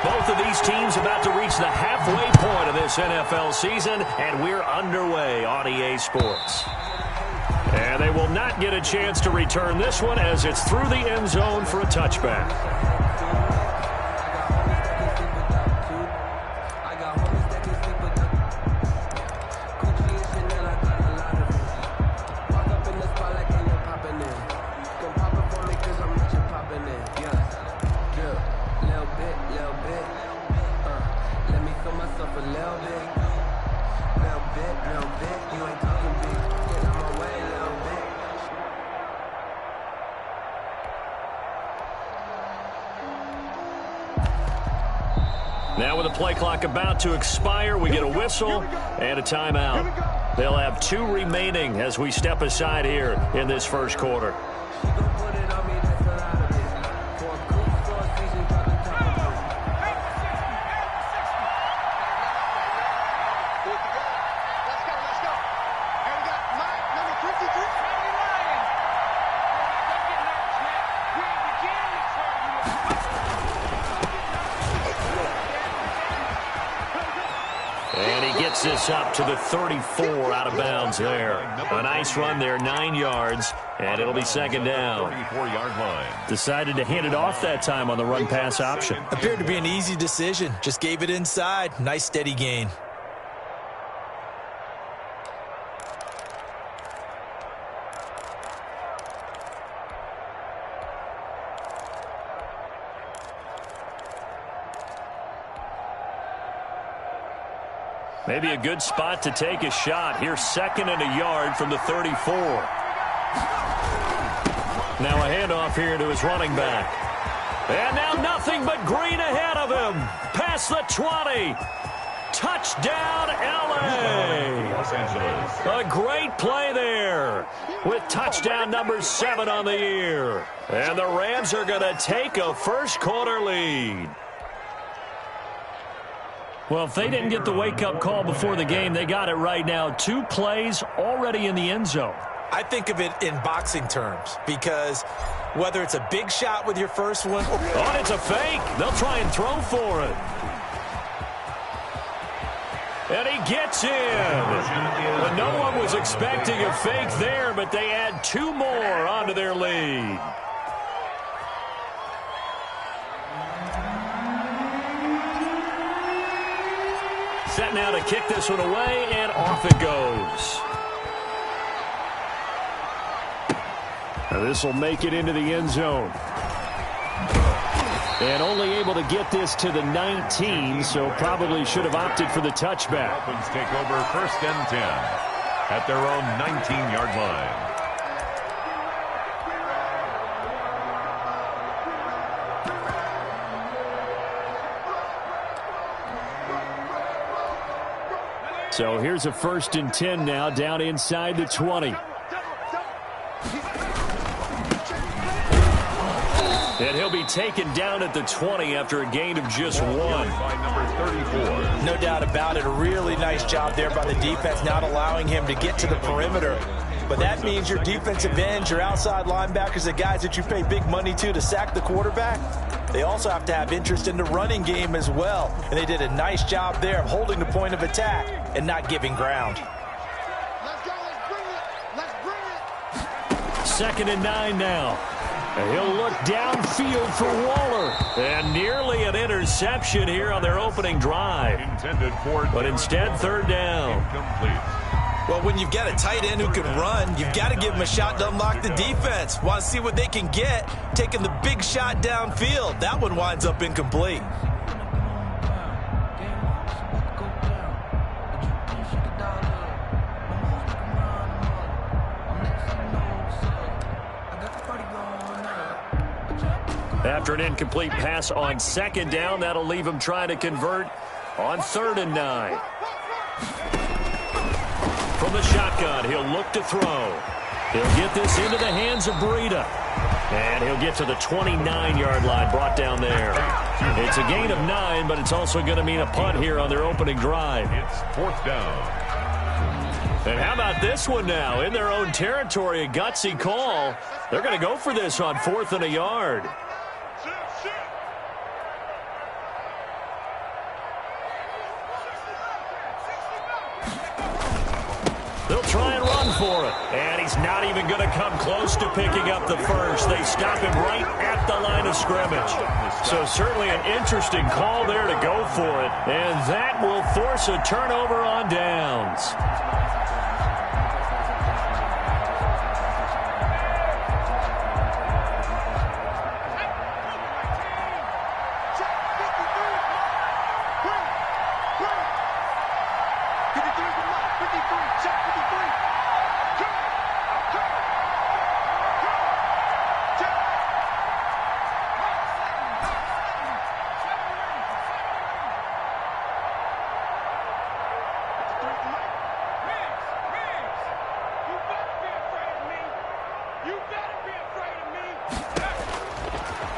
Both of these teams about to reach the halfway point of this NFL season, and we're underway on EA Sports. And they will not get a chance to return this one as it's through the end zone for a touchback. Now with the play clock about to expire, we get a whistle and a timeout. They'll have 2 remaining as we step aside here in this first quarter. This up to the 34 out of bounds there. A nice run there, 9 yards, and it'll be second down. 34-yard line. Decided to hand it off that time on the run pass option. Appeared to be an easy decision. Just gave it inside. Nice steady gain. Maybe a good spot to take a shot. Here's second and a yard from the 34. Now a handoff here to his running back. And now nothing but green ahead of him. Past the 20. Touchdown, L.A. Los Angeles. A great play there with touchdown number 7 on the year. And the Rams are going to take a first quarter lead. Well, if they didn't get the wake-up call before the game, they got it right now. 2 plays already in the end zone. I think of it in boxing terms because whether it's a big shot with your first one. Oh, it's a fake. They'll try and throw for it. And he gets in. But no one was expecting a fake there, but they add 2 more onto their lead. Set now to kick this one away, and off it goes. Now this will make it into the end zone. And only able to get this to the 19, so probably should have opted for the touchback. Dolphins take over first and 10 at their own 19-yard line. So here's a first and 10 now, down inside the 20. And he'll be taken down at the 20 after a gain of just 1. By number 34. No doubt about it. A really nice job there by the defense, not allowing him to get to the perimeter. But that means your defensive ends, your outside linebackers, the guys that you pay big money to sack the quarterback, they also have to have interest in the running game as well. And they did a nice job there of holding the point of attack and not giving ground. Let's go. Let's bring it. Second and 9 now. And he'll look downfield for Waller. And nearly an interception here on their opening drive. Intended for, but instead, third down. Incomplete. Well, when you've got a tight end who can run, you've got to give him a shot to unlock the defense. Want to see what they can get, taking the big shot downfield. That one winds up incomplete. After an incomplete pass on second down, that'll leave him trying to convert on 3rd and 9. From the shotgun, he'll look to throw. He'll get this into the hands of Breida. And he'll get to the 29-yard line, brought down there. It's a gain of 9, but it's also going to mean a punt here on their opening drive. It's 4th down. And how about this one now? In their own territory, a gutsy call. They're going to go for this on 4th and a yard. for it. And he's not even going to come close to picking up the first. They stop him right at the line of scrimmage. So certainly an interesting call there to go for it. And that will force a turnover on downs.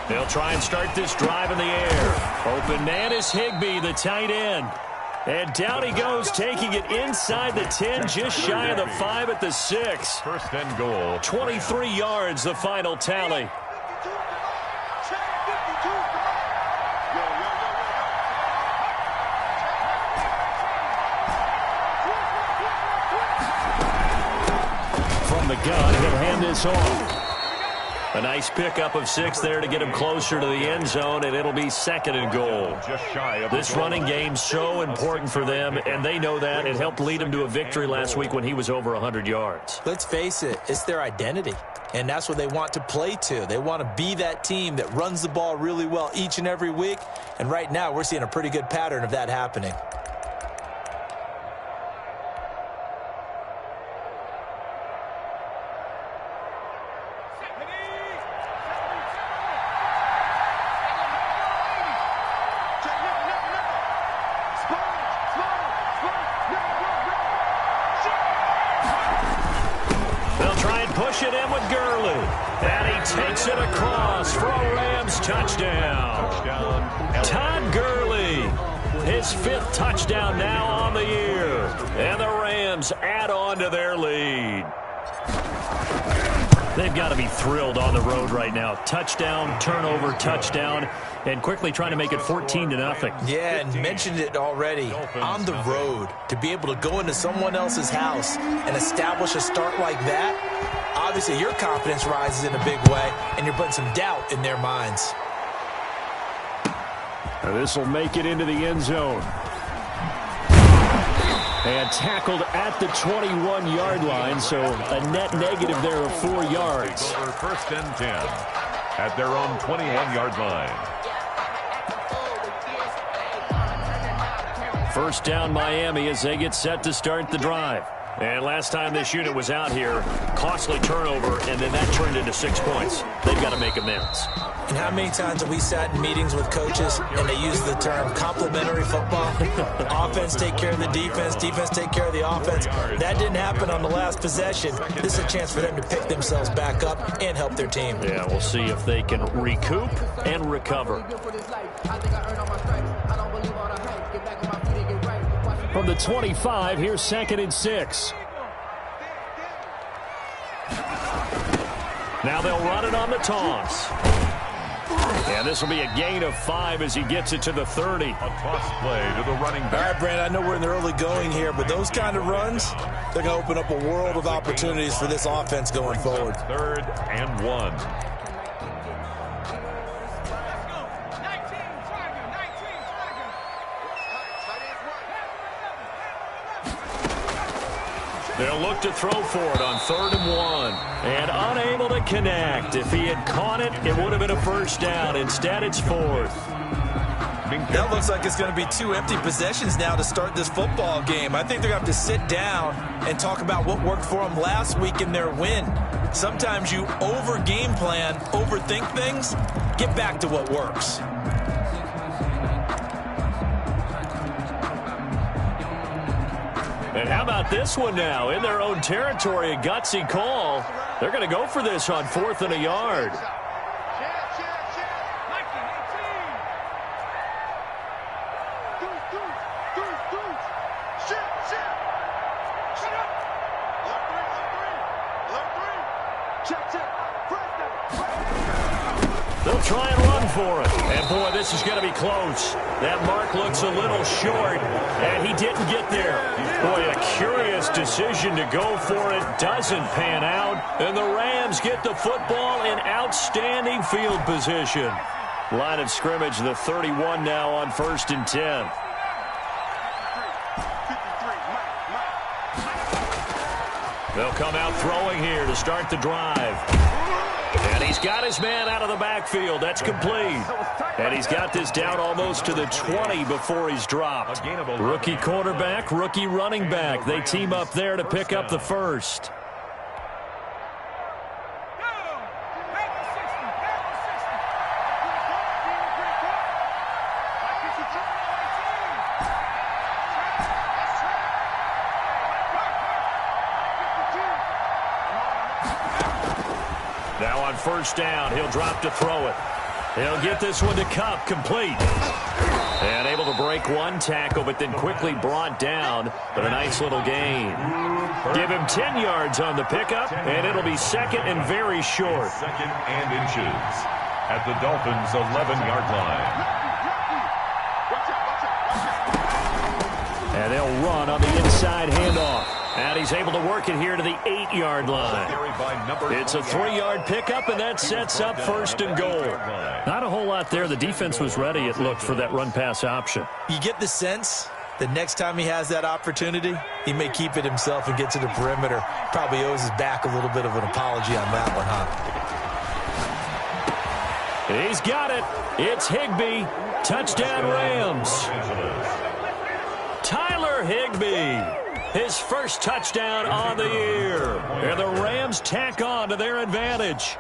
They'll try and start this drive in the air. Open man is Higbee, the tight end. And down he goes, taking it inside the 10, just shy of the 5 at the 6. First and goal. 23 yards, the final tally. From the gun, he'll hand this off. A nice pickup of 6 there to get him closer to the end zone, and it'll be 2nd and goal. Just shy of this running game so important for them, and they know that. It helped lead him to a victory last week when he was over 100 yards. Let's face it, it's their identity, and that's what they want to play to. They want to be that team that runs the ball really well each and every week, and right now we're seeing a pretty good pattern of that happening. It in with Gurley, and he takes it across for a Rams touchdown. Todd Gurley, his 5th touchdown now on the year, and the Rams add on to their lead. They've got to be thrilled on the road right now. Touchdown, turnover, touchdown, and quickly trying to make it 14-0. Yeah, and mentioned it already. On the road, to be able to go into someone else's house and establish a start like that, obviously your confidence rises in a big way, and you're putting some doubt in their minds. This will make it into the end zone. And tackled at the 21-yard line, so a net negative there of 4 yards. Over 1st and 10 at their own 21-yard line. 1st down Miami as they get set to start the drive. And last time this unit was out here, costly turnover, and then that turned into 6 points. They've got to make amends. And how many times have we sat in meetings with coaches and they use the term complementary football? Offense take care of the defense, defense take care of the offense. That didn't happen on the last possession. This is a chance for them to pick themselves back up and help their team. Yeah, we'll see if they can recoup and recover. From the 25, here's 2nd and 6. Now they'll run it on the toss. And this will be a gain of 5 as he gets it to the 30. A toss play to the running back. All right, Brandon, I know we're in the early going here, but those kind of runs, they're going to open up a world of opportunities for this offense going forward. 3rd and 1. They'll look to throw for it on 3rd and 1. And unable to connect. If he had caught it, it would have been a 1st down. Instead, it's 4th. That looks like it's going to be 2 empty possessions now to start this football game. I think they're going to have to sit down and talk about what worked for them last week in their win. Sometimes you over-game plan, overthink things. Get back to what works. And how about this one now? In their own territory, a gutsy call. They're going to go for this on 4th and a yard. They'll try and run for it. And boy, this is going to be close. That mark looks a little short, and he didn't get there. Boy, a curious decision to go for it. Doesn't pan out, and the Rams get the football in outstanding field position. Line of scrimmage, the 31 now on 1st and 10. They'll come out throwing here to start the drive. And he's got his man out of the backfield. That's complete. And he's got this down almost to the 20 before he's dropped. Rookie quarterback, rookie running back. They team up there to pick up the first. Now on 1st down, he'll drop to throw it. He'll get this one to Kupp, complete. And able to break one tackle, but then quickly brought down. But a nice little gain. Give him 10 yards on the pickup, and it'll be 2nd and very short. 2nd and inches at the Dolphins' 11-yard line. And they'll run on the inside handoff. And he's able to work it here to the 8-yard line. It's a 3-yard pickup, and that sets up 1st and goal. Not a whole lot there. The defense was ready, it looked, for that run-pass option. You get the sense that next time he has that opportunity, he may keep it himself and get to the perimeter. Probably owes his back a little bit of an apology on that one, huh? He's got it. It's Higbee. Touchdown, Rams. Tyler Higbee. His first touchdown on the year. And the Rams tack on to their advantage.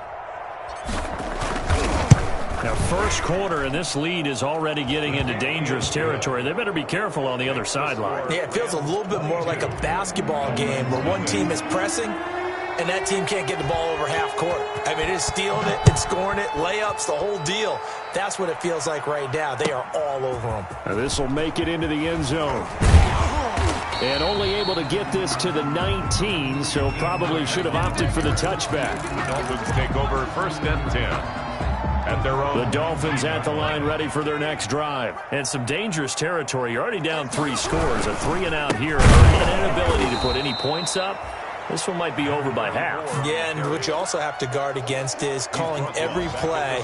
Now, first quarter, and this lead is already getting into dangerous territory. They better be careful on the other sideline. Yeah, it feels a little bit more like a basketball game where one team is pressing and that team can't get the ball over half court. I mean, it's stealing it, it's scoring it, layups, the whole deal. That's what it feels like right now. They are all over them. Now, this will make it into the end zone. And only able to get this to the 19, so probably should have opted for the touchback. The Dolphins take over 1st and 10 at their own. The Dolphins at the line ready for their next drive. And some dangerous territory. You're already down 3 scores. A 3-and-out here. An inability to put any points up. This one might be over by half. Yeah, and what you also have to guard against is calling every play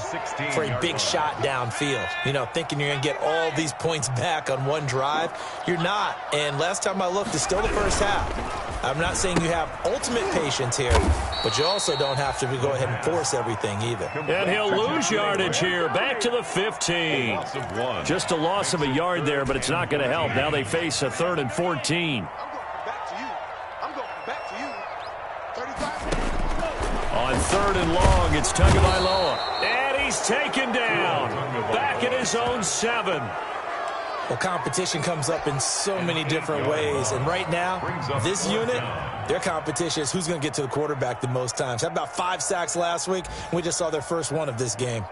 for a big shot downfield. You know, thinking you're going to get all these points back on one drive. You're not. And last time I looked, it's still the first half. I'm not saying you have ultimate patience here, but you also don't have to go ahead and force everything either. And he'll lose yardage here. Back to the 15. Just a loss of a yard there, but it's not going to help. Now they face a 3rd and 14. On 3rd and long, it's Tagovailoa. And he's taken down. Back at his own 7. Well, competition comes up in so many different ways. And right now, this unit, their competition is who's going to get to the quarterback the most times. Had about 5 sacks last week. We just saw their first one of this game.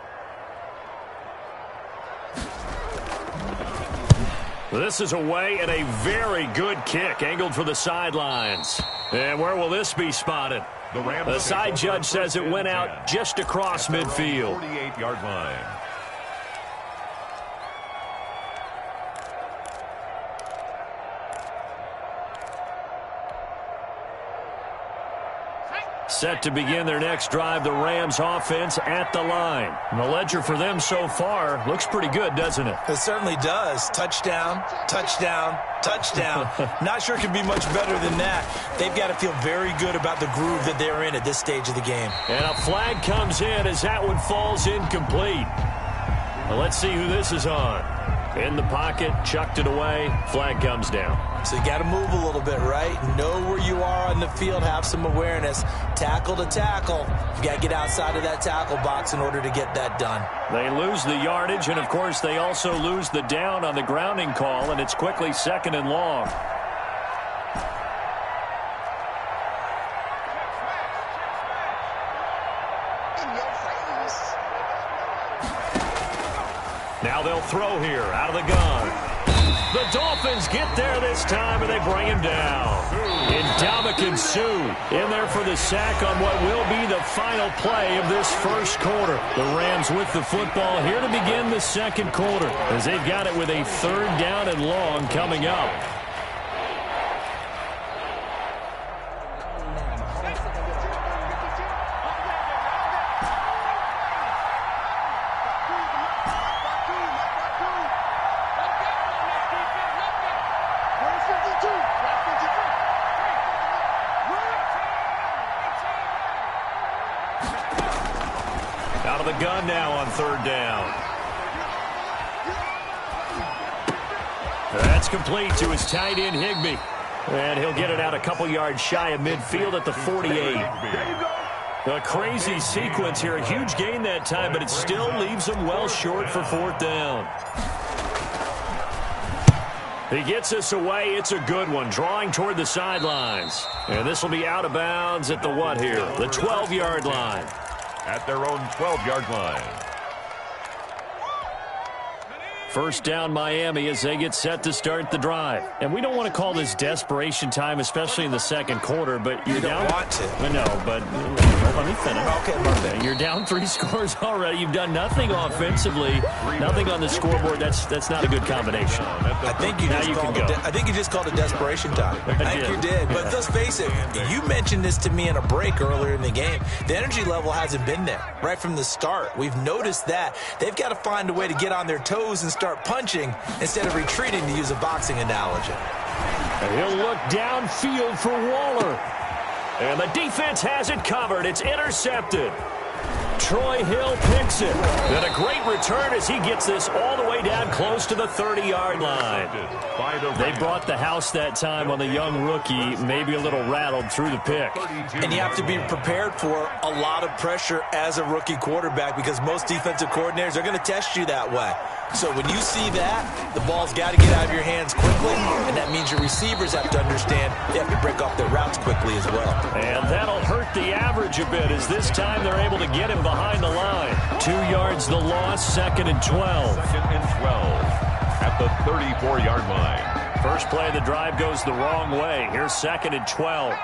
This is away and a very good kick angled for the sidelines. And where will this be spotted? The side judge says it went out just across midfield. 48-yard line. Set to begin their next drive, the Rams offense at the line. And the ledger for them so far looks pretty good, doesn't it? It certainly does. Touchdown, touchdown, touchdown. Not sure it can be much better than that. They've got to feel very good about the groove that they're in at this stage of the game. And a flag comes in as that one falls incomplete. Well, let's see who this is on. In the pocket, chucked it away, flag comes down. So you got to move a little bit, right? Know where you are on the field, have some awareness. Tackle to tackle. You got to get outside of that tackle box in order to get that done. They lose the yardage, and of course they also lose the down on the grounding call, and it's quickly 2nd and long. Now they'll throw here out of the gun. The Dolphins get there this time, and they bring him down. Ndamukong Suh in there for the sack on what will be the final play of this first quarter. The Rams with the football here to begin the second quarter, as they've got it with a 3rd down and long coming up. Out of the gun now on 3rd down. That's complete to his tight end, Higbee. And he'll get it out a couple yards shy of midfield at the 48. A crazy sequence here. A huge gain that time, but it still leaves him well short for 4th down. He gets us away. It's a good one, drawing toward the sidelines. And this will be out of bounds at the what here? The 12-yard line. At their own 12-yard line. 1st down Miami as they get set to start the drive. And we don't want to call this desperation time, especially in the second quarter, but you're down. You don't want to. I know, but let me finish. Okay, my bad. You're down 3 scores already. You've done nothing offensively, nothing on the scoreboard. That's not a good combination. I think you just called it desperation time. I think you did. But let's face it, you mentioned this to me in a break earlier in the game. The energy level hasn't been there right from the start. We've noticed that. They've got to find a way to get on their toes and start punching instead of retreating, to use a boxing analogy. And he'll look downfield for Waller. And the defense has it covered. It's intercepted. Troy Hill picks it. And a great return as he gets this all the way down close to the 30-yard line. They brought the house that time on the young rookie, maybe a little rattled through the pick. And you have to be prepared for a lot of pressure as a rookie quarterback, because most defensive coordinators are going to test you that way. So when you see that, the ball's got to get out of your hands quickly, and that means your receivers have to understand they have to break off their routes quickly as well. And that'll hurt the average a bit, as this time they're able to get him behind the line. 2 yards the loss, 2nd and 12. 2nd and 12 at the 34-yard line. First play of the drive goes the wrong way. Here's 2nd and 12.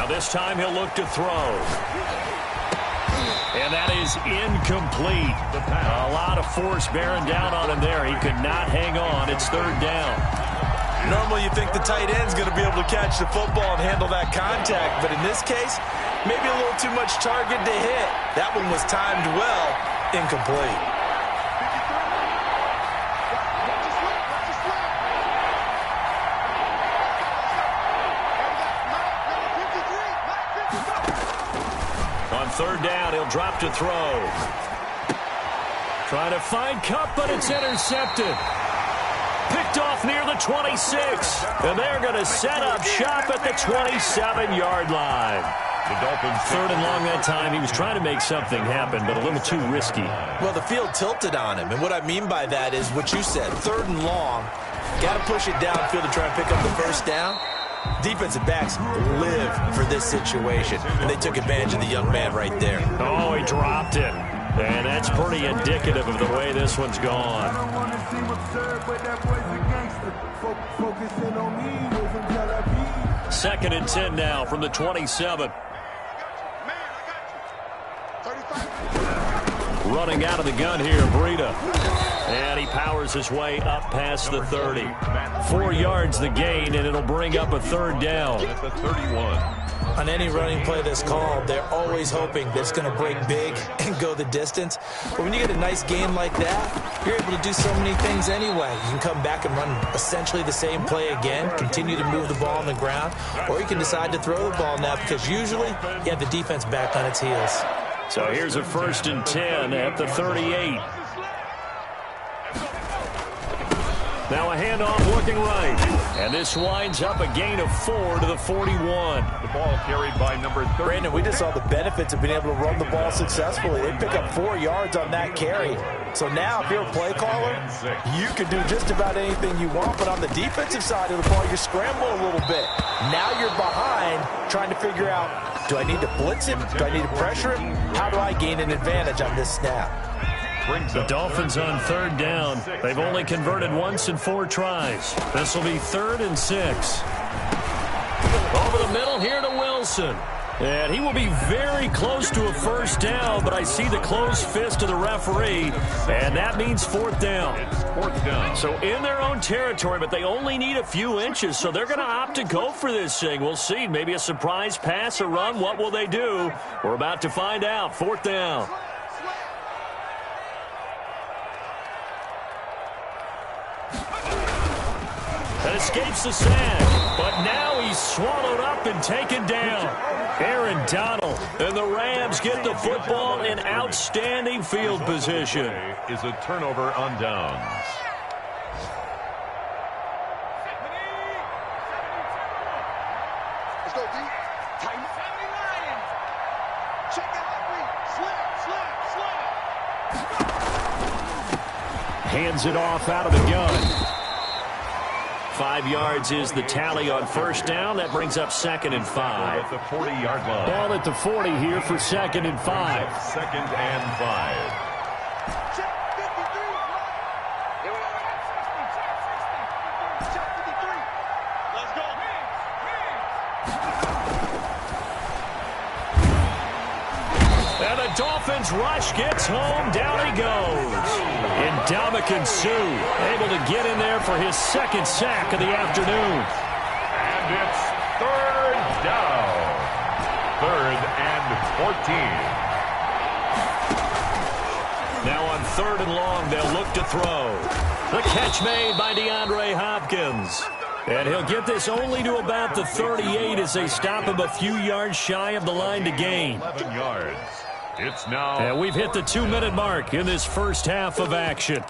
This time he'll look to throw. And that is incomplete. A lot of force bearing down on him there. He could not hang on. It's 3rd down. Normally you think the tight end's going to be able to catch the football and handle that contact, but in this case, maybe a little too much target to hit. That one was timed well, incomplete. On 3rd down, he'll drop to throw. Trying to find Kupp, but it's intercepted. Picked off near the 26. And they're going to set up shop at the 27-yard line. The Dolphins 3rd and long that time. He was trying to make something happen, but a little too risky. Well, the field tilted on him, and what I mean by that is what you said, 3rd and long. Got to push it downfield to try and pick up the 1st down. Defensive backs live for this situation, and they took advantage of the young man right there. Oh, he dropped it. And that's pretty indicative of the way this one's gone. 2nd and 10 now from the 27. Running out of the gun here, Breida. And he powers his way up past the 30. 4 yards the gain, and it'll bring up a 3rd down. at the 31. On any running play that's called, they're always hoping that it's going to break big and go the distance. But when you get a nice gain like that, you're able to do so many things anyway. You can come back and run essentially the same play again, continue to move the ball on the ground, or you can decide to throw the ball now because usually you have the defense back on its heels. So here's a 1st and 10 at the 38. Now a handoff looking right. And this winds up a gain of 4 to the 41. The ball carried by number 30. Brandon, we just saw the benefits of being able to run the ball successfully. They pick up 4 yards on that carry. So now if you're a play caller, you can do just about anything you want. But on the defensive side of the ball, you scramble a little bit. Now you're behind trying to figure out, do I need to blitz him? Do I need to pressure him? How do I gain an advantage on this snap? The Dolphins on 3rd down. They've only converted once in 4 tries. This will be 3rd and 6. Over the middle here to Wilson. And he will be very close to a first down, but I see the closed fist of the referee, and that means 4th down. It's 4th down. So in their own territory, but they only need a few inches, so they're going to opt to go for this thing. We'll see. Maybe a surprise pass or run. What will they do? We're about to find out. 4th down. That escapes the sack, but now he's swallowed up and taken down. Aaron Donald and the Rams get the football in outstanding field position. Is a turnover on downs. Let's go deep. Tight. Check it out. Hands it off out of the gun. 5 yards is the tally on first down. That brings up 2nd and 5. At the 40-yard line. Ball at the 40 here for 2nd and 5. 2nd and 5. Check 53. Here we are. Check 53. Let's go. And the Dolphins rush gets home. Down he goes. Ndamukong Suh able to get in there for his 2nd sack of the afternoon. And it's 3rd down. 3rd and 14. Now on 3rd and long, they'll look to throw. The catch made by DeAndre Hopkins. And he'll get this only to about the 38 as they stop him a few yards shy of the line to gain. 11 yards. It's now. And we've hit the 2-minute mark in this first half of action.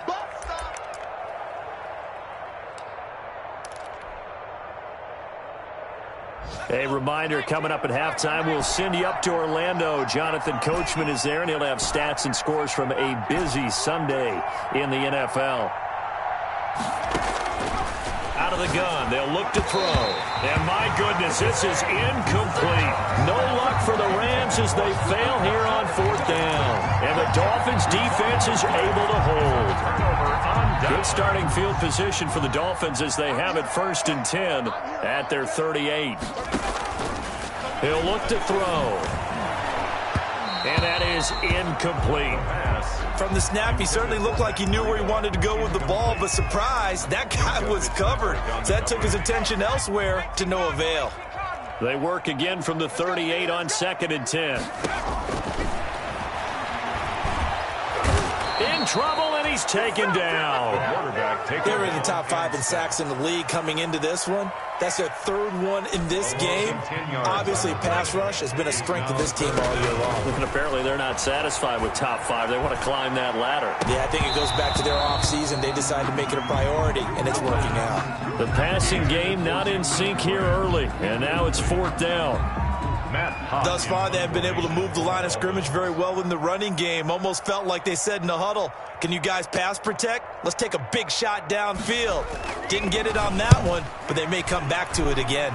A reminder, coming up at halftime, we'll send you up to Orlando. Jonathan Coachman is there, and he'll have stats and scores from a busy Sunday in the NFL. Out of the gun, they'll look to throw. And my goodness, this is incomplete. No luck for the Rams as they fail here on 4th down. And the Dolphins defense is able to hold. Good starting field position for the Dolphins as they have it 1st and 10 at their 38. He'll look to throw. And that is incomplete. From the snap, he certainly looked like he knew where he wanted to go with the ball, but surprise, that guy was covered. So that took his attention elsewhere to no avail. They work again from the 38 on 2nd and 10. In trouble, and he's taken down. They're in the top 5 in sacks in the league coming into this one. That's their 3rd one in this game. Obviously, pass rush has been a strength of this team all year long. And apparently they're not satisfied with top 5. They want to climb that ladder. Yeah, I think it goes back to their offseason. They decided to make it a priority, and it's working out. The passing game not in sync here early, and now it's 4th down. Thus far, they have been able to move the line of scrimmage very well in the running game. Almost felt like they said in the huddle, can you guys pass protect? Let's take a big shot downfield. Didn't get it on that one, but they may come back to it again.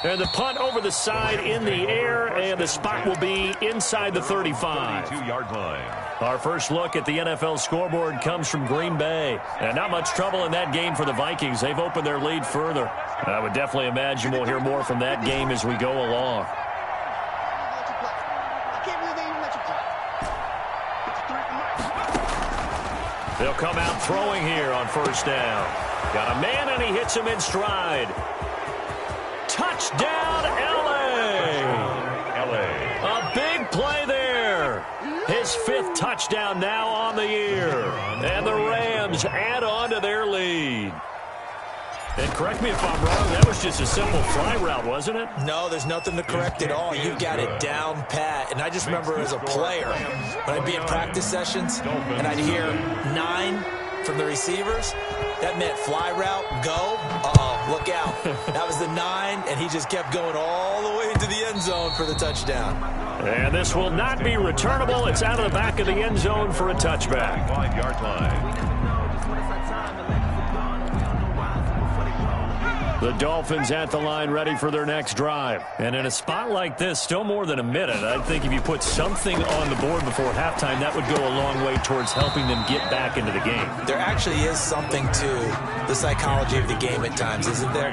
And the punt over the side in the air, and the spot will be inside the 35. 32-yard line. Our first look at the NFL scoreboard comes from Green Bay. And not much trouble in that game for the Vikings. They've opened their lead further. I would definitely imagine we'll hear more from that game as we go along. I can't believe they even let you play. They'll come out throwing here on 1st down. Got a man, and he hits him in stride. Touchdown, L.A. A big play there. His 5th touchdown now on the year. And the Rams add on to their lead. And correct me if I'm wrong, that was just a simple fly route, wasn't it? No, there's nothing to correct at all. You've got it down pat. And I just remember as a player, when I'd be at practice sessions, and I'd hear 9, from the receivers. That meant fly route, go. Look out. That was the 9, and he just kept going all the way into the end zone for the touchdown. And this will not be returnable. It's out of the back of the end zone for a touchback. 5-yard line. The Dolphins at the line ready for their next drive. And in a spot like this, still more than a minute, I think if you put something on the board before halftime, that would go a long way towards helping them get back into the game. There actually is something to the psychology of the game at times, isn't there?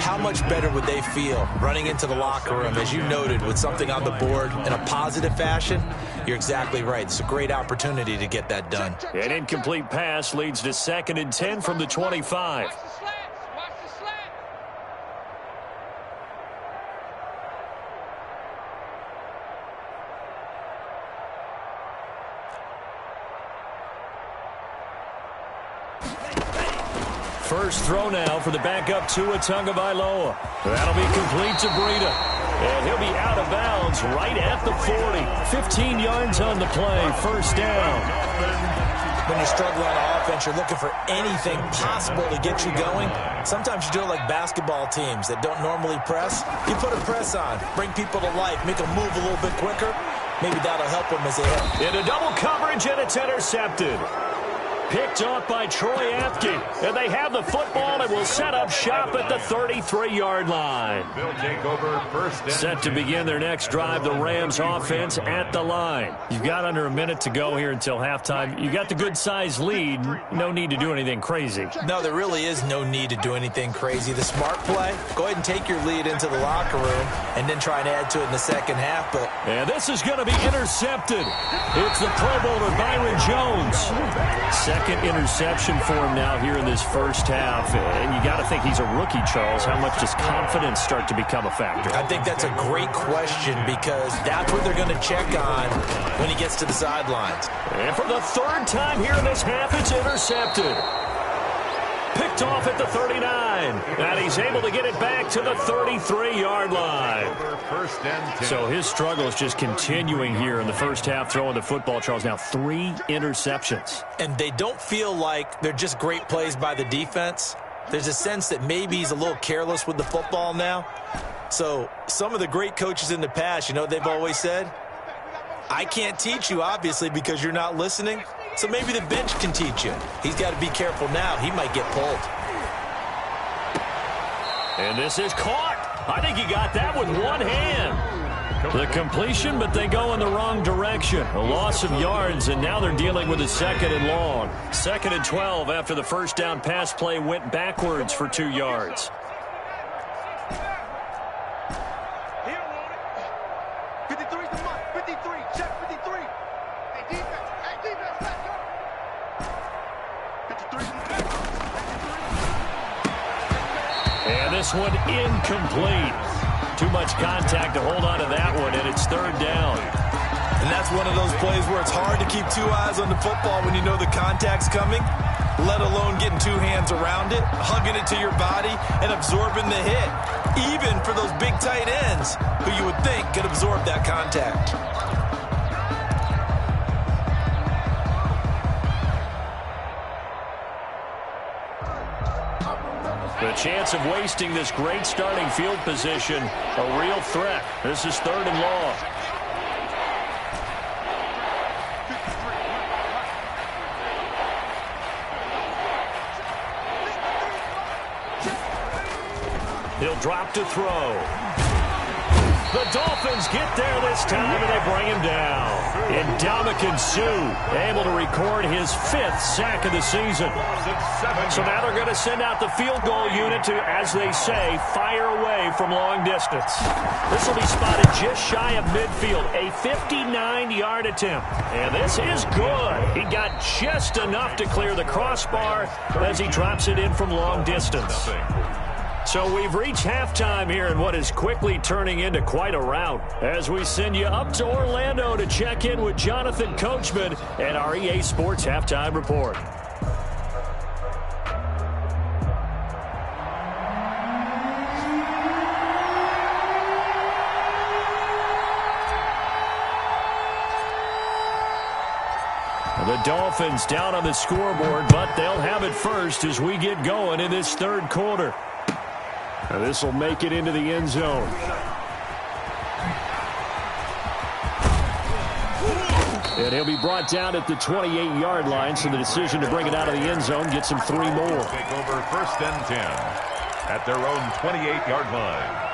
How much better would they feel running into the locker room, as you noted, with something on the board in a positive fashion? You're exactly right. It's a great opportunity to get that done. An incomplete pass leads to 2nd and 10 from the 25. First throw now for the backup Tua Tagovailoa. That'll be complete to Breida. And he'll be out of bounds right at the 40. 15 yards on the play. First down. When you struggle on offense, you're looking for anything possible to get you going. Sometimes you do it like basketball teams that don't normally press. You put a press on, bring people to life, make them move a little bit quicker. Maybe that'll help them as they head. Into double coverage, and it's intercepted. Picked off by Troy Apke. And they have the football and will set up shop at the 33-yard line. They'll take over first and Set to begin their next drive, the Rams offense at the line. You've got under a minute to go here until halftime. You got the good-sized lead. No need to do anything crazy. No, there really is no need to do anything crazy. The smart play, go ahead and take your lead into the locker room and then try and add to it in the second half. But And this is going to be intercepted. It's the Pro Bowler Byron Jones. Second interception for him now here in this first half. And you got to think he's a rookie, Charles. How much does confidence start to become a factor? I think that's a great question because that's what they're going to check on when he gets to the sidelines. And for the third time here in this half, it's intercepted. Picked off at the 39. And he's able to get it back to the 33-yard line. first and 10. So his struggle is just continuing here in the first half, throwing the football, Charles. Now 3 interceptions. And they don't feel like they're just great plays by the defense. There's a sense that maybe he's a little careless with the football now. So some of the great coaches in the past, you know what they've always said? I can't teach you, obviously, because you're not listening. So maybe the bench can teach you. He's got to be careful now. He might get pulled. And this is caught. I think he got that with one hand. The completion, but they go in the wrong direction. A loss of yards, and now they're dealing with a 2nd and long. 2nd and 12 after the first down pass play went backwards for 2 yards. He don't want it. 53's the mark. 53. Check 53. Hey, defense. Hey, defense. Let's go. 53's the mark. 53. And this one incomplete. Too much contact to hold on to that one, and it's 3rd down. And that's one of those plays where it's hard to keep 2 eyes on the football when you know the contact's coming, let alone getting 2 hands around it, hugging it to your body, and absorbing the hit, even for those big tight ends who you would think could absorb that contact. The chance of wasting this great starting field position, a real threat. This is 3rd and long. He'll drop to throw. The Dolphins get there this time, and they bring him down. And Ndamukong Suh able to record his 5th sack of the season. So now they're going to send out the field goal unit to, as they say, fire away from long distance. This will be spotted just shy of midfield, a 59-yard attempt. And this is good. He got just enough to clear the crossbar as he drops it in from long distance. So we've reached halftime here in what is quickly turning into quite a rout as we send you up to Orlando to check in with Jonathan Coachman and our EA Sports Halftime Report. The Dolphins down on the scoreboard, but they'll have it first as we get going in this third quarter. This will make it into the end zone. And he'll be brought down at the 28-yard line, so the decision to bring it out of the end zone gets him 3 more. Take over 1st and 10 at their own 28-yard line.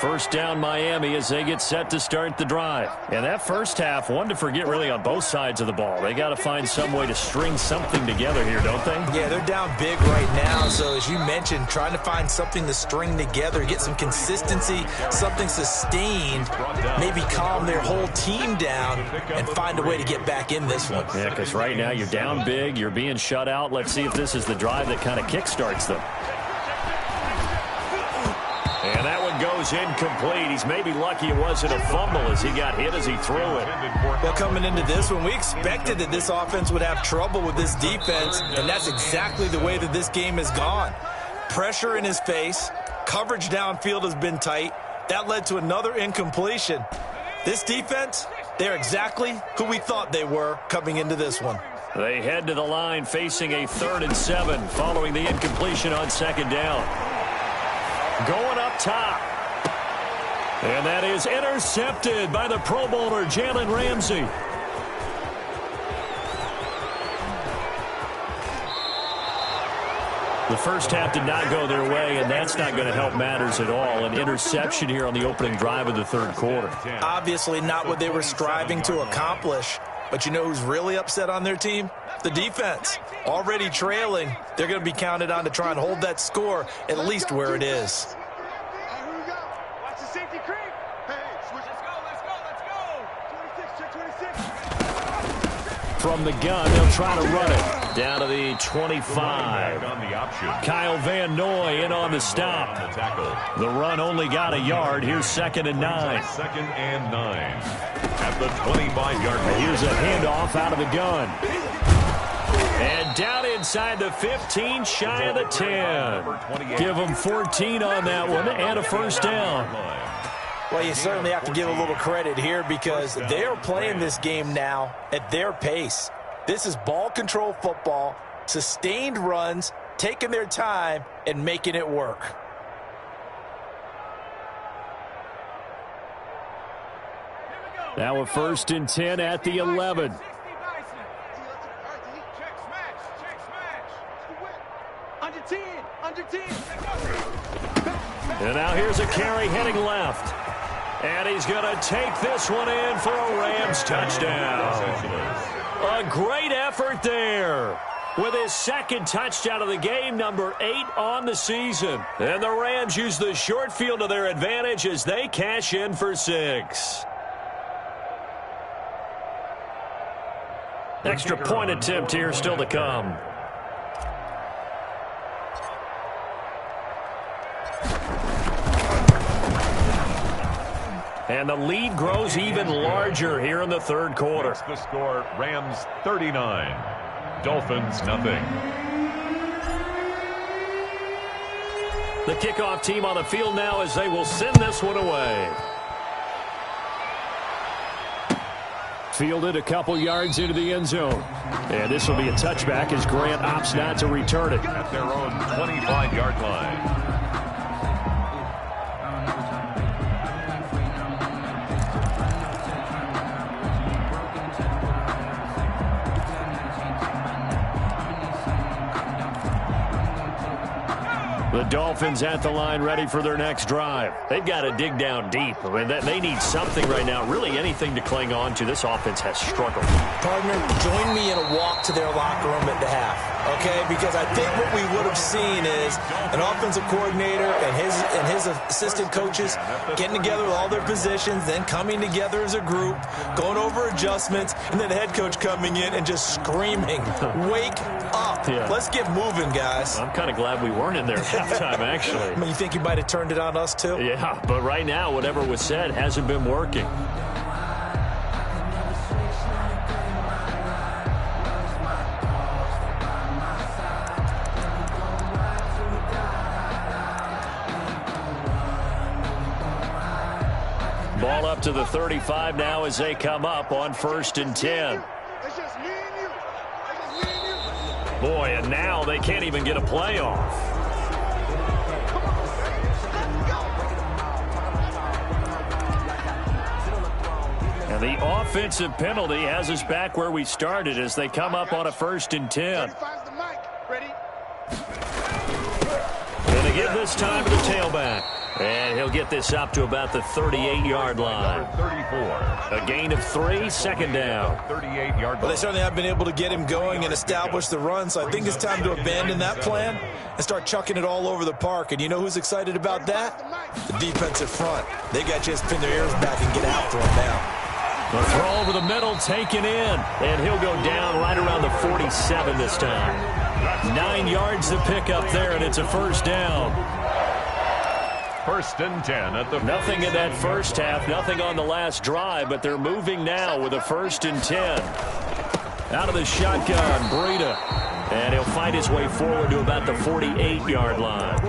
First down Miami as they get set to start the drive. And that first half, one to forget really on both sides of the ball. They got to find some way to string something together here, don't they? Yeah, they're down big right now. So as you mentioned, trying to find something to string together, get some consistency, something sustained, maybe calm their whole team down and find a way to get back in this one. Yeah, because right now you're down big, you're being shut out. Let's see if this is the drive that kind of kickstarts them. And that one goes incomplete. He's maybe lucky it wasn't a fumble as he got hit as he threw it. Well, coming into this one, we expected that this offense would have trouble with this defense, and that's exactly the way that this game has gone. Pressure in his face, coverage downfield has been tight. That led to another incompletion. This defense, they're exactly who we thought they were coming into this one. They head to the line facing a 3rd and 7 following the incompletion on 2nd down. Going up top. And that is intercepted by the Pro Bowler, Jalen Ramsey. The first half did not go their way, and that's not going to help matters at all. An interception here on the opening drive of the third quarter. Obviously not what they were striving to accomplish. But you know who's really upset on their team? The defense. Already trailing. They're going to be counted on to try and hold that score at least where it is. Watch the safety creep. Hey, switch. Let's go. 26, check 26. From the gun, they'll try to run it. Down to the 25. On the option. Kyle Van Noy in on the stop. The tackle. The run only got a yard. Here's 2nd and 9. 2nd and 9. At the 25-yard line. Here's a handoff out of the gun. And down inside the 15, shy of the 10. Give them 14 on that one and a first down. Well, you certainly have to give a little credit here because they're playing this game now at their pace. This is ball control football, sustained runs, taking their time and making it work. Now a 1st and 10 at the 11. Under 10. And now here's a carry heading left. And he's going to take this one in for a Rams touchdown. A great effort there. With his 2nd touchdown of the game, number 8 on the season. And the Rams use the short field to their advantage as they cash in for 6. Extra point attempt here still to come. And the lead grows even larger here in the third quarter. That's the score, Rams 39, Dolphins nothing. The kickoff team on the field now as they will send this one away. Fielded a couple yards into the end zone. And this will be a touchback as Grant opts not to return it. At their own 25-yard line. The Dolphins at the line ready for their next drive. They've got to dig down deep. I mean, they need something right now, really anything to cling on to. This offense has struggled. Partner, join me in a walk to their locker room at the half, okay? Because I think what we would have seen is an offensive coordinator and his assistant coaches getting together with all their positions, then coming together as a group, going over adjustments, and then the head coach coming in and just screaming, wake up. Yeah. Let's get moving, guys. I'm kind of glad we weren't in there at halftime, actually. I mean, you think he might have turned it on us, too? Yeah, but right now, whatever was said hasn't been working. Ball up to the 35 now as they come up on 1st and 10. Let's just just me and you. That's just me and you. Boy, and now they can't even get a play off. And the offensive penalty has us back where we started as they come up on a 1st and 10. Ready? Going to give this time to the tailback. And he'll get this up to about the 38-yard line. 34. A gain of 3, 2nd down. 38-yard line. Well, they certainly have been able to get him going and establish the run, so I think it's time to abandon that plan and start chucking it all over the park. And you know who's excited about that? The defensive front. They got to just pin their ears back and get after him now. The throw over the middle, taken in, and he'll go down right around the 47 this time. 9 yards to pick up there, and it's a 1st down. 1st and 10 at the... Nothing in that first half, nothing on the last drive, but they're moving now with a 1st and 10. Out of the shotgun, Breida. And he'll find his way forward to about the 48-yard line.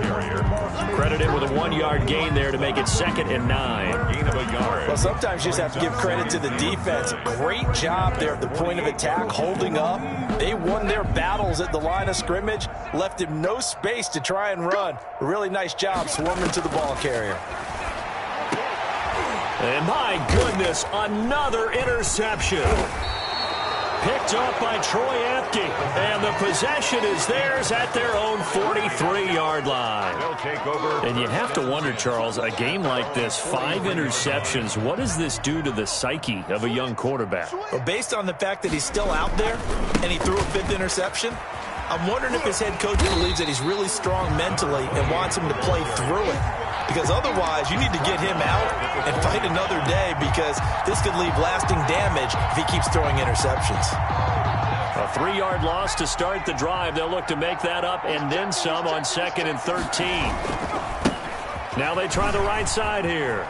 Credit him with a 1-yard gain there to make it 2nd and 9. Gain of a yard. Well, sometimes you just have to give credit to the defense. Great job there at the point of attack, holding up. They won their battles at the line of scrimmage, left him no space to try and run. A really nice job swarming to the ball carrier. And my goodness, another interception. Picked up by Troy Apke, and the possession is theirs at their own 43-yard line. They'll take over. And you have to wonder, Charles, a game like this, 5 interceptions, what does this do to the psyche of a young quarterback? Well, based on the fact that he's still out there and he threw a 5th interception, I'm wondering if his head coach believes that he's really strong mentally and wants him to play through it. Because otherwise, you need to get him out and fight another day, because this could leave lasting damage if he keeps throwing interceptions. A 3-yard loss to start the drive. They'll look to make that up and then some on 2nd and 13. Now they try the right side here.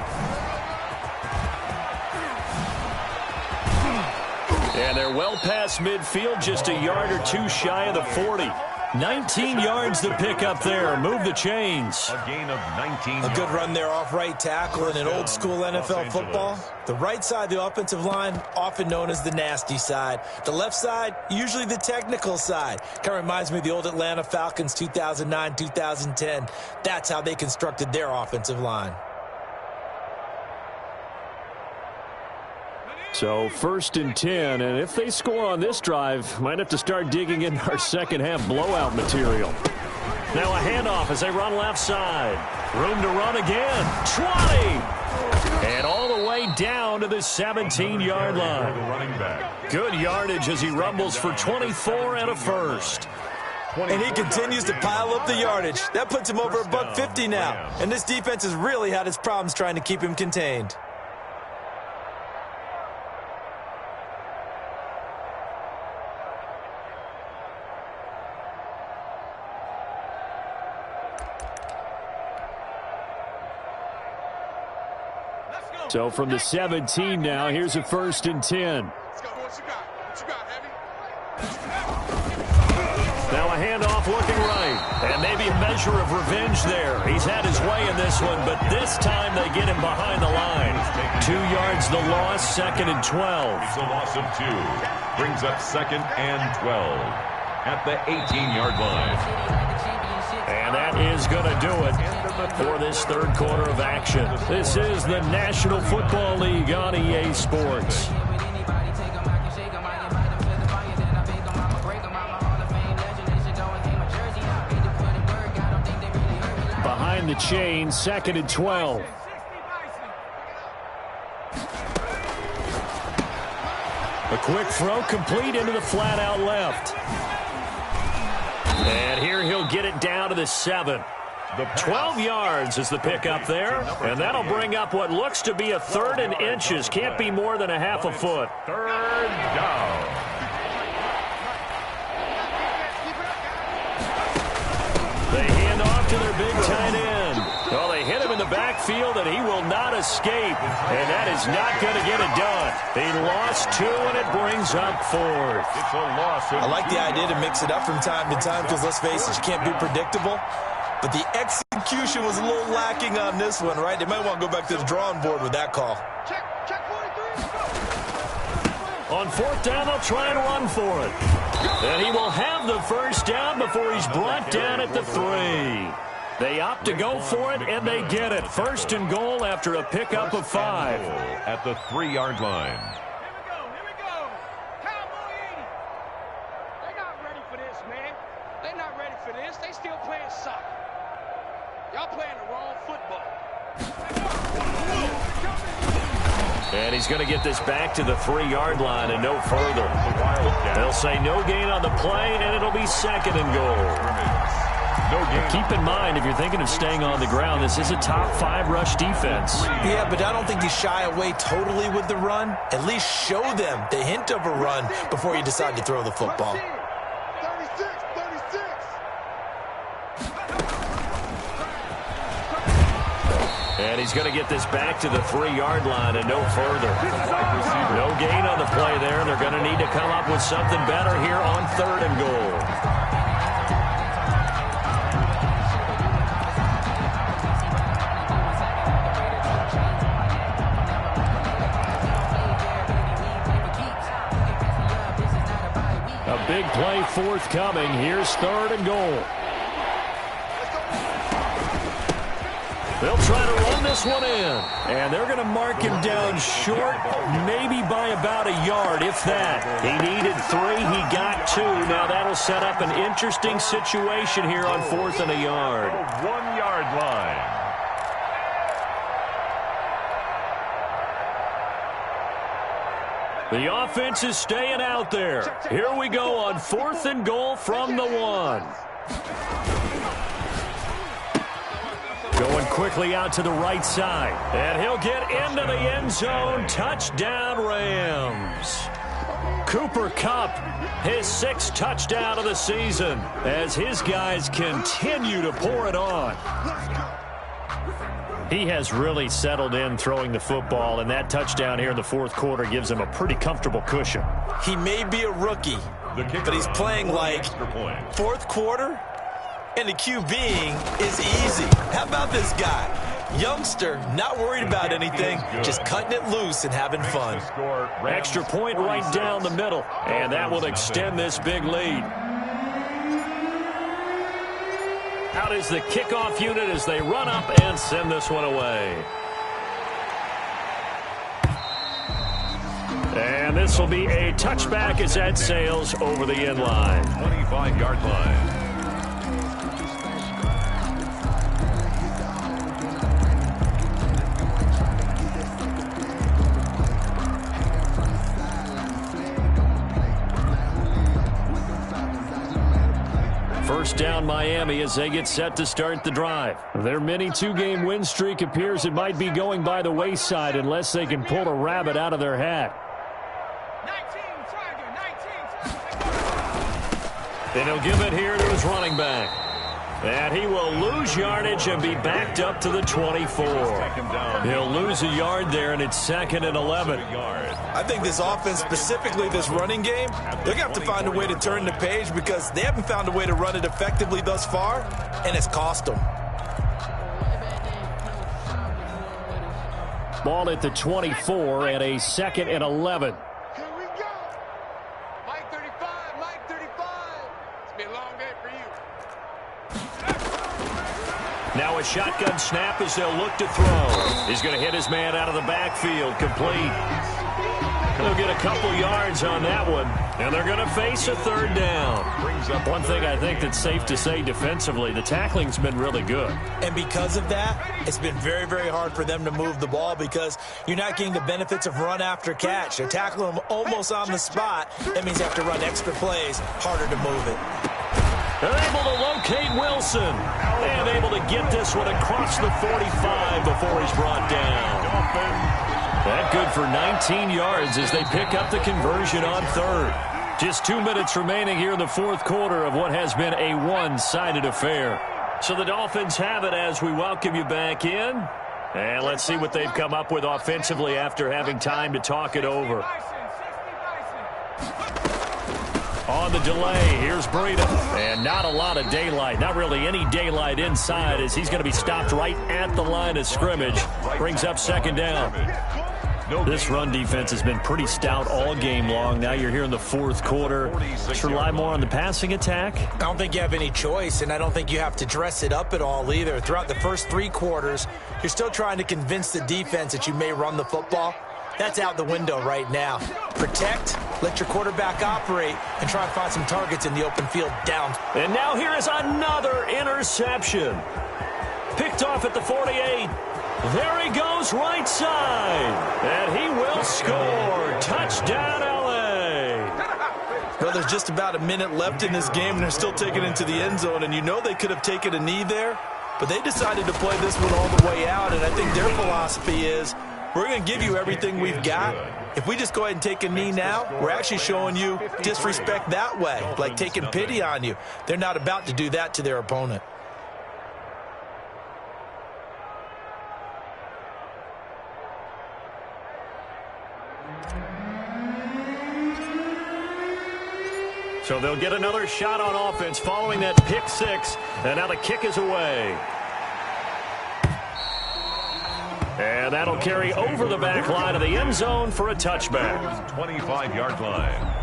And they're well past midfield, just a yard or 2 shy of the 40. 19 yards to pick up there. Move the chains. A gain of 19. A good run there off right tackle in an old school NFL football. The right side of the offensive line, often known as the nasty side. The left side, usually the technical side. Kind of reminds me of the old Atlanta Falcons 2009, 2010. That's how they constructed their offensive line. So 1st and 10, and if they score on this drive, might have to start digging in our second half blowout material. Now a handoff as they run left side. Room to run again. 20! And all the way down to the 17-yard line. Running back. Good yardage as he rumbles for 24 and a 1st. And he continues to pile up the yardage. That puts him over $150 now. And this defense has really had its problems trying to keep him contained. So from the 17 now, here's a 1st and 10. Let's go. What you got? What you got, Heavy? Now a handoff looking right. And maybe a measure of revenge there. He's had his way in this one, but this time they get him behind the line. 2 yards the loss, 2nd and 12. It's a loss of 2. Brings up 2nd and 12 at the 18-yard line. And that is going to do it for this 3rd quarter of action. This is the National Football League on EA Sports. Behind the chain, 2nd and 12. A quick throw complete into the flat out left. And here he'll get it down to the 7. 12 yards is the pickup there. And that'll bring up what looks to be a 3rd and inches. Can't be more than a half a foot. 3rd down. They hand off to their big tight end. Well, they hit him in the backfield, and he will not escape. And that is not going to get it done. He lost 2, and it brings up 4th. It's a loss. I like the idea to mix it up from time to time, because let's face it, you can't be predictable. But the execution was a little lacking on this one, right? They might want to go back to the drawing board with that call. Check 43. On 4th down, they'll try and run for it. And he will have the first down before he's brought down at the 3. They opt to go for it, and they get it. 1st and goal after a pickup of 5. At the 3-yard line. Here we go. Cowboy 80. They're not ready for this, man. They're not ready for this. They still playing soccer. Y'all playing the wrong football. And he's going to get this back to the 3-yard line and no further. They'll say no gain on the play, and it'll be 2nd and goal. Keep in mind, if you're thinking of staying on the ground, this is a top 5 rush defense. Yeah, but I don't think you shy away totally with the run. At least show them the hint of a run before you decide to throw the football. 36. And he's going to get this back to the 3-yard line and no further. No gain on the play there. They're going to need to come up with something better here on 3rd and goal. A big play forthcoming. Here's 3rd and goal. They'll try to run this one in. And they're going to mark him down short, maybe by about a yard, if that. He needed 3. He got 2. Now that'll set up an interesting situation here on 4th and a yard. 1-yard line. The offense is staying out there. Here we go on 4th and goal from the 1. Going quickly out to the right side. And he'll get into the end zone. Touchdown, Rams. Cooper Kupp, his 6th touchdown of the season, as his guys continue to pour it on. He has really settled in throwing the football, and that touchdown here in the 4th quarter gives him a pretty comfortable cushion. He may be a rookie, but he's playing like 4th quarter, and the QBing is easy. How about this guy? Youngster, not worried about anything, just cutting it loose and having fun. Extra point right down the middle, and that will extend this big lead. Out is the kickoff unit as they run up and send this one away. And this will be a touchback as that sails over the end line. 25-yard line. First down Miami as they get set to start the drive. Their mini 2-game win streak appears it might be going by the wayside unless they can pull a rabbit out of their hat. 19. Then he'll give it here to his running back. And he will lose yardage and be backed up to the 24. He'll lose a yard there, and it's 2nd and 11. I think this offense, specifically this running game, they're going to have to find a way to turn the page because they haven't found a way to run it effectively thus far, and it's cost them. Ball at the 24 and a 2nd and 11. Here we go. Mike 35. It's been a long day for you. Now a shotgun snap as they'll look to throw. He's going to hit his man out of the backfield, complete. They'll get a couple yards on that one, and they're going to face a 3rd down. One thing I think that's safe to say defensively, the tackling's been really good. And because of that, it's been very, very hard for them to move the ball because you're not getting the benefits of run after catch. They're tackling them almost on the spot. That means you have to run extra plays, harder to move it. They're able to locate Wilson and able to get this one across the 45 before he's brought down. That good for 19 yards as they pick up the conversion on 3rd. Just 2 minutes remaining here in the 4th quarter of what has been a one-sided affair. So the Dolphins have it as we welcome you back in. And let's see what they've come up with offensively after having time to talk it over. On the delay, here's Breida. And not a lot of daylight, not really any daylight inside as he's going to be stopped right at the line of scrimmage. Brings up 2nd down. This run defense has been pretty stout all game long. Now you're here in the fourth quarter. Should rely more on the passing attack? I don't think you have any choice, and I don't think you have to dress it up at all either. Throughout the first 3 quarters, you're still trying to convince the defense that you may run the football. That's out the window right now. Protect, let your quarterback operate, and try and find some targets in the open field down. And now here is another interception. Picked off at the 48. There he goes right side. And he will score. Touchdown, LA. Well, there's just about a minute left in this game, and they're still taking it into the end zone. And you know they could have taken a knee there, but they decided to play this one all the way out. And I think their philosophy is, we're going to give you everything we've got. If we just go ahead and take a knee now, we're actually showing you disrespect that way, like taking pity on you. They're not about to do that to their opponent. So they'll get another shot on offense following that pick 6. And now the kick is away. And that'll carry over the back line of the end zone for a touchback. 25-yard line.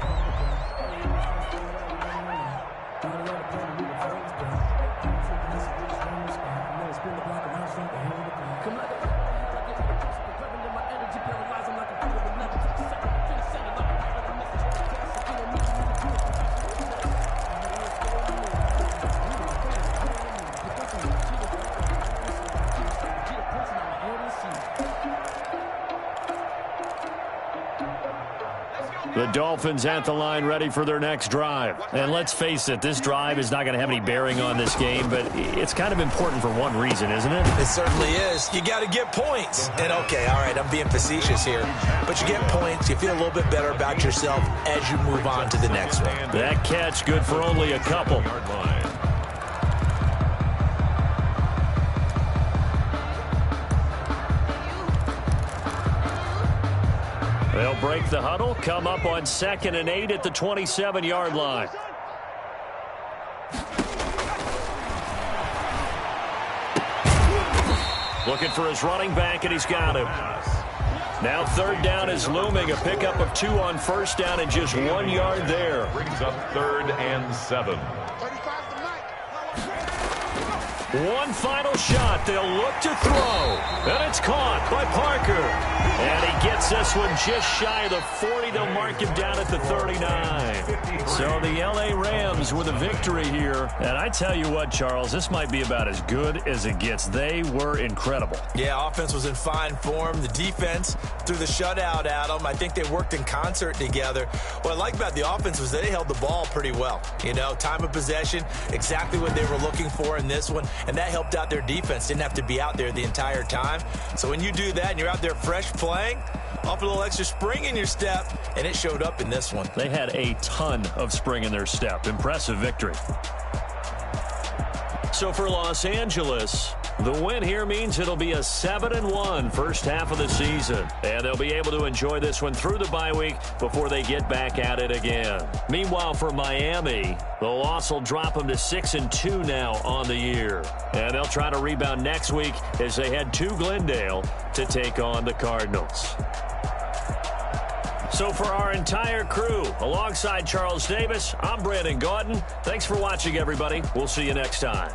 The Dolphins at the line ready for their next drive. And let's face it, this drive is not going to have any bearing on this game, but it's kind of important for one reason, isn't it? It certainly is. You got to get points. And okay, all right, I'm being facetious here, but you get points, you feel a little bit better about yourself as you move on to the next one. That catch good for only a couple. They'll break the huddle, come up on 2nd and 8 at the 27-yard line. Looking for his running back, and he's got him. Now 3rd down is looming, a pickup of 2 on 1st down and just 1 yard there. Brings up 3rd and 7. One final shot. They'll look to throw. And it's caught by Parker. And he gets this one just shy of the 40. They'll mark him down at the 39. So the L.A. Rams with a victory here. And I tell you what, Charles, this might be about as good as it gets. They were incredible. Yeah, offense was in fine form. The defense threw the shutout at them. I think they worked in concert together. What I like about the offense was they held the ball pretty well. You know, time of possession, exactly what they were looking for in this one. And that helped out their defense. Didn't have to be out there the entire time. So when you do that and you're out there fresh playing, off a little extra spring in your step, and it showed up in this one. They had a ton of spring in their step. Impressive victory. So for Los Angeles, the win here means it'll be a 7-1 first half of the season. And they'll be able to enjoy this one through the bye week before they get back at it again. Meanwhile, for Miami, the loss will drop them to 6-2 now on the year. And they'll try to rebound next week as they head to Glendale to take on the Cardinals. So for our entire crew, alongside Charles Davis, I'm Brandon Gaudin. Thanks for watching, everybody. We'll see you next time.